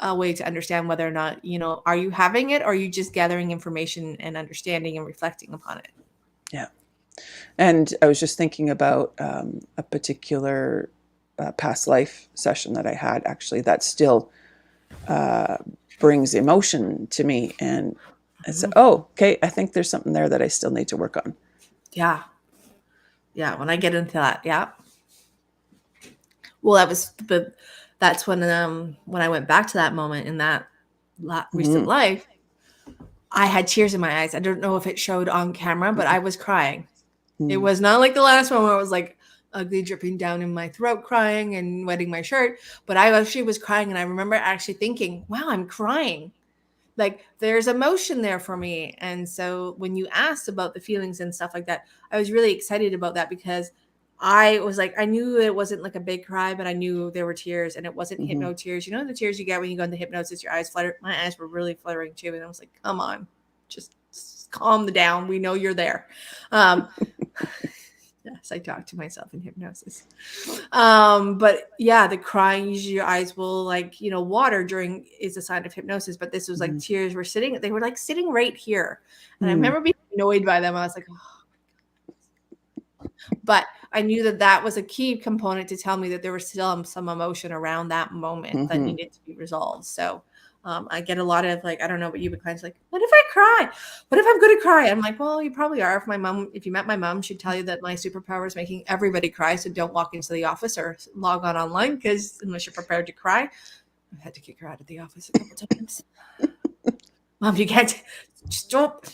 a way to understand whether or not, are you having it, or are you just gathering information and understanding and reflecting upon it? Yeah. And I was just thinking about a particular past life session that I had actually that still brings emotion to me. And I said, Mhm. oh, okay, I think there's something there that I still need to work on. Yeah. Yeah. When I get into that. Yeah. Well, that's when I went back to that moment in that recent Mm-hmm. life, I had tears in my eyes. I don't know if it showed on camera, but I was crying. It was not like the last one where it was like ugly dripping down in my throat crying and wetting my shirt, but I actually was crying, and I remember actually thinking, wow, I'm crying. Like there's emotion there for me. And so when you asked about the feelings and stuff like that, I was really excited about that, because I was like, I knew it wasn't like a big cry, but I knew there were tears, and it wasn't hypno tears. You know, the tears you get when you go into hypnosis, your eyes flutter. My eyes were really fluttering too. And I was like, come on, just calm down. We know you're there. Yes, I talk to myself in hypnosis. But yeah, the crying, usually your eyes will like, water during is a sign of hypnosis. But this was like tears were they were like sitting right here. And I remember being annoyed by them. I was like, oh. But I knew that was a key component to tell me that there was still some emotion around that moment that needed to be resolved. So I get a lot of like, I don't know, but you would clients like, what if I cry? What if I'm going to cry? I'm like, well, you probably are. If you met my mom, she'd tell you that my superpower is making everybody cry. So don't walk into the office or log on online, because unless you're prepared to cry. I've had to kick her out of the office a couple times. Mom, you can't stop.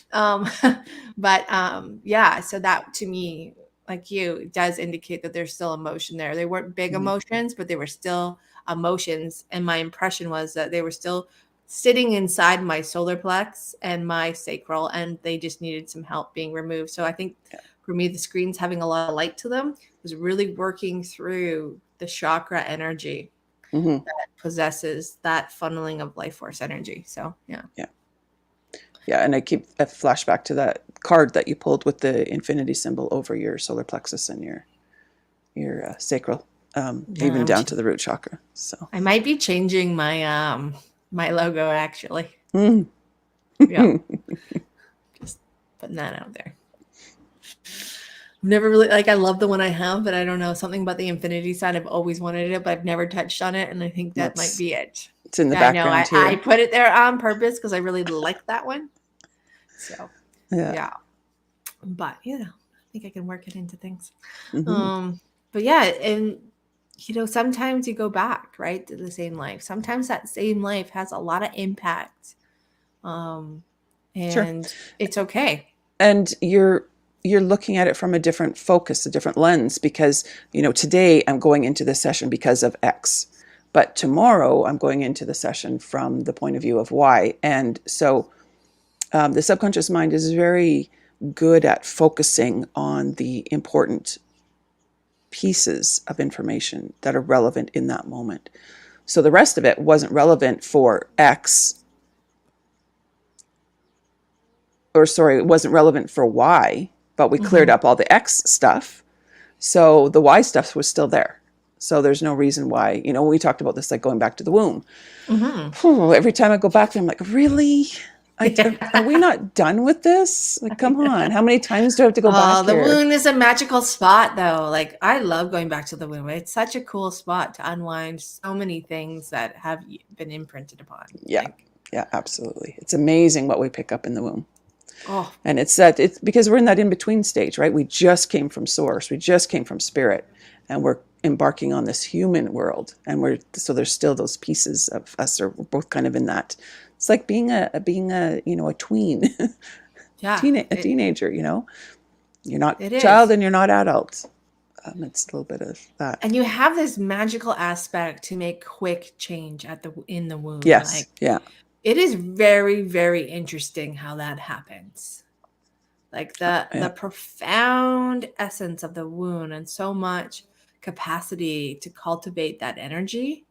Yeah, so that to me, like you, does indicate that there's still emotion there. They weren't big emotions, but they were still emotions. And my impression was that they were still sitting inside my solar plex and my sacral, and they just needed some help being removed. So I think for me, the screens having a lot of light to them was really working through the chakra energy that possesses that funneling of life force energy. So yeah. Yeah, and I keep a flashback to that card that you pulled with the infinity symbol over your solar plexus and your sacral, even down to the root chakra. So I might be changing my my logo actually. Yeah, just putting that out there. I've never really I love the one I have, but I don't know, something about the infinity sign. I've always wanted it, but I've never touched on it, and I think that might be it. It's in the background here. I put it there on purpose because I really like that one. So yeah. But I think I can work it into things. But yeah, and sometimes you go back, right, to the same life. Sometimes that same life has a lot of impact. And it's okay. And you're looking at it from a different focus, a different lens, because today I'm going into this session because of X, but tomorrow I'm going into the session from the point of view of Y. And so the subconscious mind is very good at focusing on the important pieces of information that are relevant in that moment. So the rest of it wasn't relevant for X, it wasn't relevant for Y, but we cleared up all the X stuff. So the Y stuff was still there. So there's no reason why, we talked about this, like going back to the womb. Every time I go back there, I'm like, really? Are we not done with this? Like, come on. How many times do I have to go back the here? womb is a magical spot, though. Like, I love going back to the womb. It's such a cool spot to unwind so many things that have been imprinted upon. Yeah. Yeah, absolutely. It's amazing what we pick up in the womb. Oh. And it's because we're in that in-between stage, right? We just came from source. We just came from spirit, and we're embarking on this human world. And so there's still those pieces of us, or we're both kind of in that. It's like being a tween, a teenager. You're not child and you're not adult. It's a little bit of that. And you have this magical aspect to make quick change in the womb. Yes, it is very, very interesting how that happens. Like the profound essence of the womb, and so much capacity to cultivate that energy,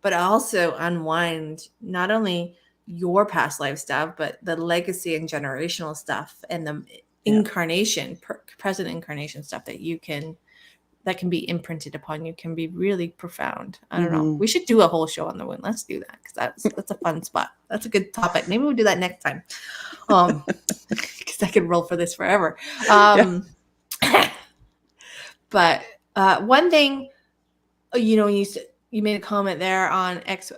but also unwind not only your past life stuff, but the legacy and generational stuff, and the present incarnation stuff that can be imprinted upon you, can be really profound. I don't know. We should do a whole show on the womb. Let's do that, because that's a fun spot. That's a good topic. Maybe we'll do that next time. Because I could roll for this forever. But one thing, you made a comment there on X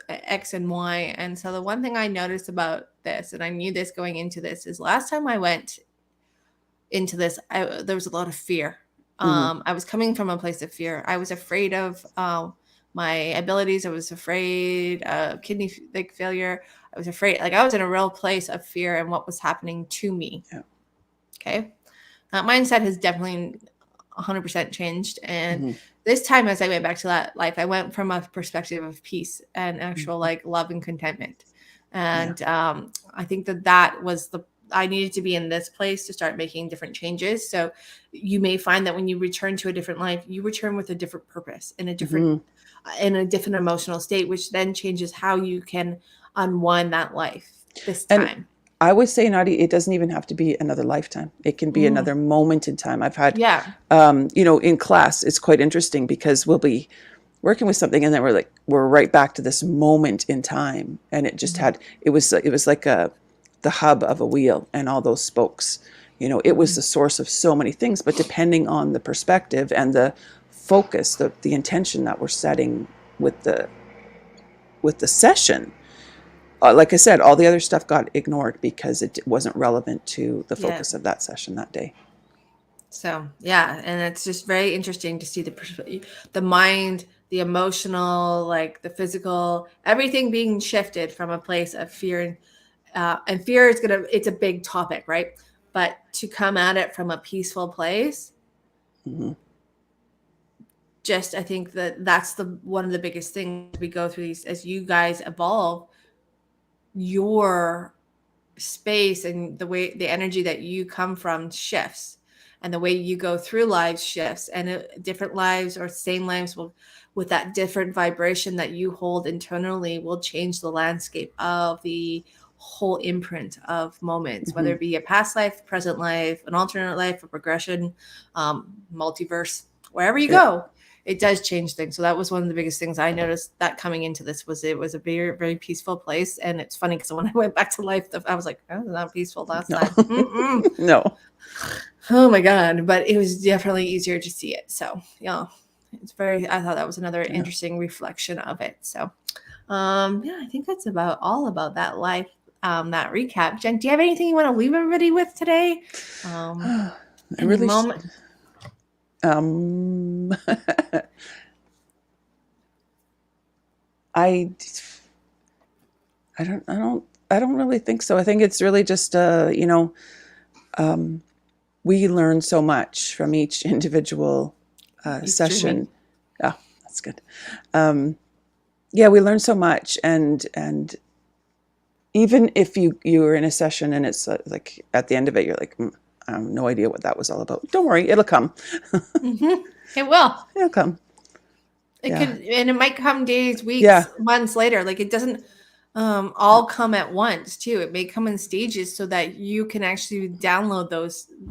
and Y. And so the one thing I noticed about this, and I knew this going into this, is last time I went into this, there was a lot of fear. I was coming from a place of fear. I was afraid of my abilities. I was afraid of kidney failure. I was afraid, I was in a real place of fear and what was happening to me. Okay. That mindset has definitely 100% changed. And Mm-hmm. this time, as I went back to that life, I went from a perspective of peace and actual like love and contentment. And I think that was I needed to be in this place to start making different changes. So you may find that when you return to a different life, you return with a different purpose in a different emotional state, which then changes how you can unwind that life this And time. I would say, Nadi, it doesn't even have to be another lifetime. It can be another moment in time. I've had, in class, it's quite interesting because we'll be working with something and then we're right back to this moment in time. And it just it was like the hub of a wheel and all those spokes. It was the source of so many things, but depending on the perspective and the focus, the intention that we're setting with the session, like I said, all the other stuff got ignored because it wasn't relevant to the focus of that session that day. So, yeah. And it's just very interesting to see the mind, the emotional, like the physical, everything being shifted from a place of fear. And fear is it's a big topic, right? But to come at it from a peaceful place, I think that's one of the biggest things we go through these as you guys evolve. Your space and the energy that you come from shifts, and the way you go through lives shifts, and different lives or same lives will, with that different vibration that you hold internally, will change the landscape of the whole imprint of moments, whether it be a past life, present life, an alternate life, a progression, multiverse, wherever you go, it does change things. So that was one of the biggest things I noticed that coming into this was it was a very, very peaceful place. And it's funny because when I went back to life, I was like, oh, it's not peaceful last time. No. Oh my God. But it was definitely easier to see it. So yeah, I thought that was another interesting reflection of it. So I think that's all about that life, that recap. Jen, do you have anything you want to leave everybody with today? Moment? I don't really think so. I think it's really just we learn so much from each individual session. Oh, that's good. We learn so much, and even if you're in a session and it's like at the end of it, you're like, I have no idea what that was all about. Don't worry, it'll come. It will. It'll come. It could, and it might come days, weeks, months later. Like it doesn't all come at once too. It may come in stages so that you can actually download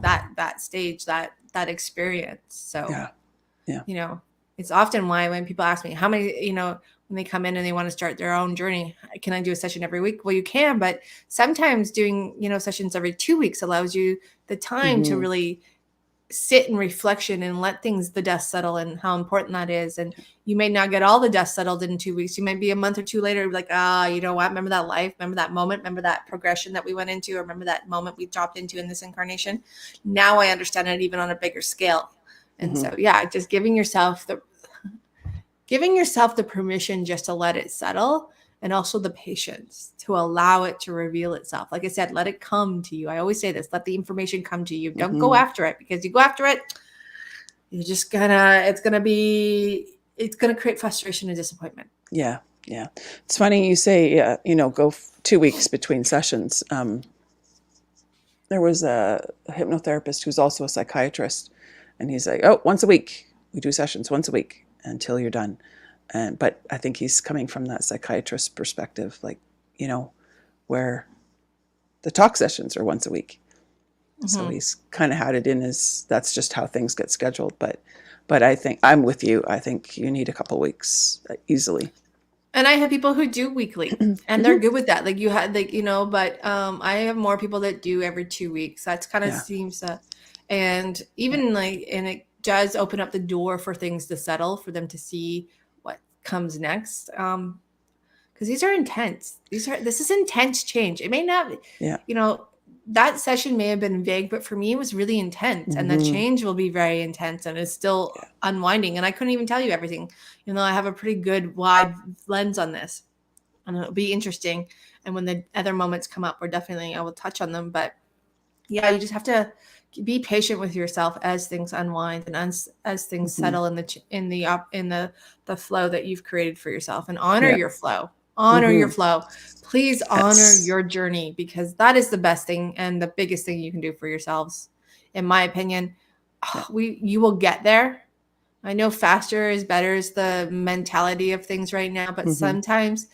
that stage, that experience. So it's often why when people ask me how many, when they come in and they want to start their own journey, can I do a session every week? Well, you can, but sometimes doing, sessions every 2 weeks allows you the time to really sit in reflection and let the dust settle, and how important that is. And you may not get all the dust settled in 2 weeks. You might be a month or two later, like, you know what? Remember that life? Remember that moment? Remember that progression that we went into? Or remember that moment we dropped into in this incarnation? Now I understand it even on a bigger scale. And so, just giving yourself the permission just to let it settle, and also the patience to allow it to reveal itself. Like I said, let it come to you. I always say this, let the information come to you. Don't go after it, because you go after it, you're just it's going to create frustration and disappointment. Yeah. It's funny you say, go 2 weeks between sessions. There was a hypnotherapist who's also a psychiatrist, and he's like, once a week. We do sessions once a week until you're done. But I think he's coming from that psychiatrist perspective, like, where the talk sessions are once a week. So he's kind of had it in that's just how things get scheduled. But I think I'm with you. I think you need a couple weeks easily. And I have people who do weekly, and they're good with that. Like you had, but I have more people that do every 2 weeks. That's kind of seems, and even and it does open up the door for things to settle, for them to see what comes next. Because these are intense. This is intense change. It may not, that session may have been vague, but for me, it was really intense. And the change will be very intense, and it's still unwinding. And I couldn't even tell you everything, I have a pretty good wide lens on this, and it'll be interesting. And when the other moments come up, I will touch on them. But yeah, you just have to be patient with yourself as things unwind and as things settle in the flow that you've created for yourself, and honor Yeah. your flow. Honor your flow. Please honor Yes. your journey, because that is the best thing and the biggest thing you can do for yourselves, in my opinion. Yeah. You will get there. I know faster is better is the mentality of things right now, but sometimes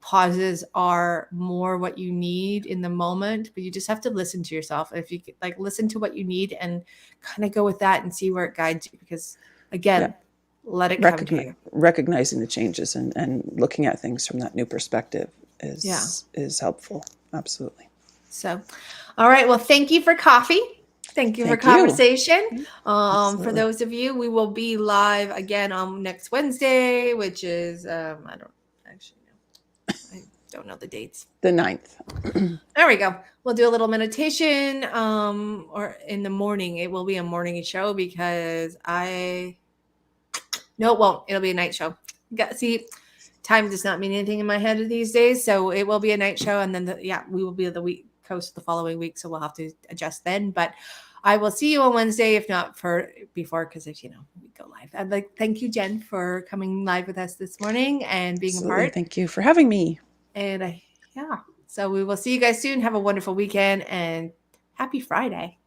pauses are more what you need in the moment, but you just have to listen to yourself. If you like, listen to what you need and kind of go with that and see where it guides you, because again, let it come to you. Recognizing the changes and looking at things from that new perspective Yeah. is helpful. Absolutely. So, all right. Well, thank you for coffee. Thank you for Thank you. conversation. For Absolutely. those of you, we will be live again on next Wednesday, which is I don't actually know. I don't know the dates. The 9th. There we go. We'll do a little meditation or in the morning. It will be a morning show because no, it won't. It'll be a night show. See, time does not mean anything in my head these days, so it will be a night show, and then we will be the week coast the following week, so we'll have to adjust then. But I will see you on Wednesday, if not for before, because if we go live. I'd like thank you, Jen, for coming live with us this morning and being Absolutely. a part. Thank you for having me. And so we will see you guys soon. Have a wonderful weekend and happy Friday.